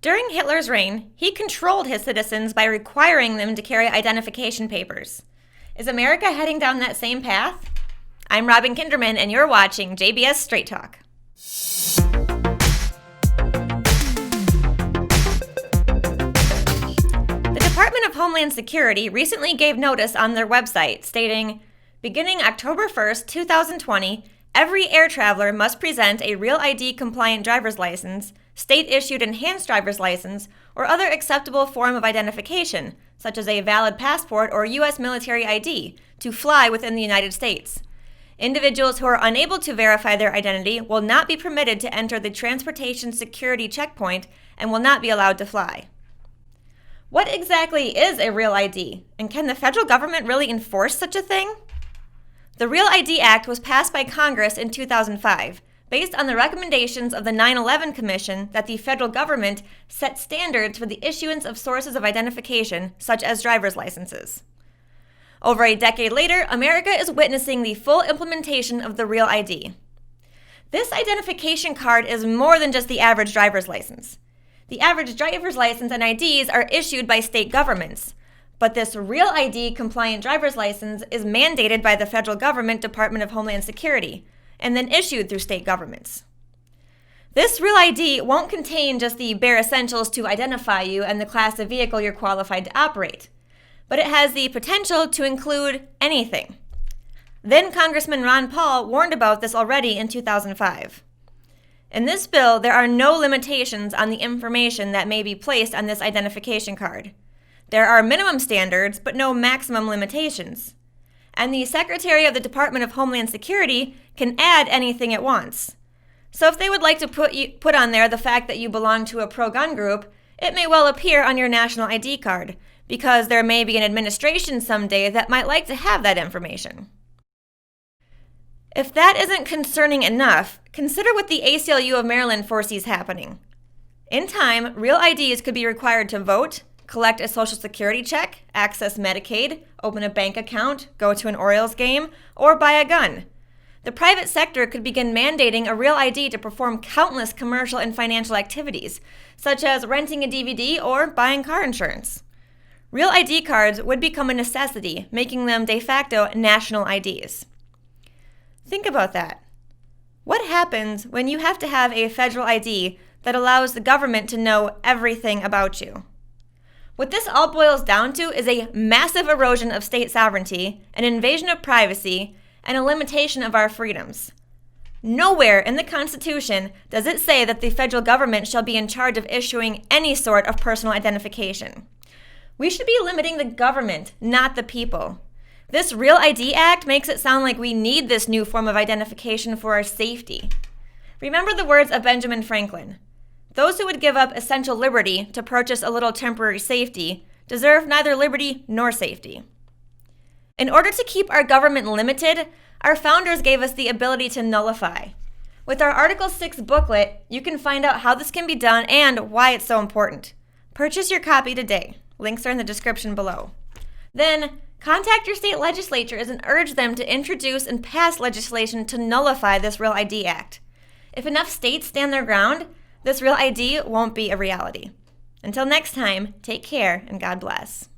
During Hitler's reign, he controlled his citizens by requiring them to carry identification papers. Is America heading down that same path? I'm Robin Kinderman, and you're watching JBS Straight Talk. The Department of Homeland Security recently gave notice on their website stating, beginning October 1st, 2020, every air traveler must present a Real ID compliant driver's license, state-issued enhanced driver's license, or other acceptable form of identification, such as a valid passport or U.S. military ID, to fly within the United States. Individuals who are unable to verify their identity will not be permitted to enter the transportation security checkpoint and will not be allowed to fly. What exactly is a Real ID, and can the federal government really enforce such a thing? The Real ID Act was passed by Congress in 2005, based on the recommendations of the 9/11 Commission that the federal government set standards for the issuance of sources of identification, such as driver's licenses. Over a decade later, America is witnessing the full implementation of the Real ID. This identification card is more than just the average driver's license. The average driver's license and IDs are issued by state governments, but this Real ID compliant driver's license is mandated by the federal government Department of Homeland Security, and then issued through state governments. This Real ID won't contain just the bare essentials to identify you and the class of vehicle you're qualified to operate, but it has the potential to include anything. Then Congressman Ron Paul warned about this already in 2005. In this bill, there are no limitations on the information that may be placed on this identification card. There are minimum standards, but no maximum limitations. And the Secretary of the Department of Homeland Security can add anything it wants. So if they would like to put on there the fact that you belong to a pro-gun group, it may well appear on your national ID card, because there may be an administration someday that might like to have that information. If that isn't concerning enough, consider what the ACLU of Maryland foresees happening. In time, Real IDs could be required to vote, collect a Social Security check, access Medicaid, open a bank account, go to an Orioles game, or buy a gun. The private sector could begin mandating a Real ID to perform countless commercial and financial activities, such as renting a DVD or buying car insurance. Real ID cards would become a necessity, making them de facto national IDs. Think about that. What happens when you have to have a federal ID that allows the government to know everything about you? What this all boils down to is a massive erosion of state sovereignty, an invasion of privacy, and a limitation of our freedoms. Nowhere in the Constitution does it say that the federal government shall be in charge of issuing any sort of personal identification. We should be limiting the government, not the people. This Real ID Act makes it sound like we need this new form of identification for our safety. Remember the words of Benjamin Franklin. Those who would give up essential liberty to purchase a little temporary safety deserve neither liberty nor safety. In order to keep our government limited, our founders gave us the ability to nullify. With our Article 6 booklet, you can find out how this can be done and why it's so important. Purchase your copy today. Links are in the description below. Then, contact your state legislatures and urge them to introduce and pass legislation to nullify this Real ID Act. If enough states stand their ground, this Real ID won't be a reality. Until next time, take care and God bless.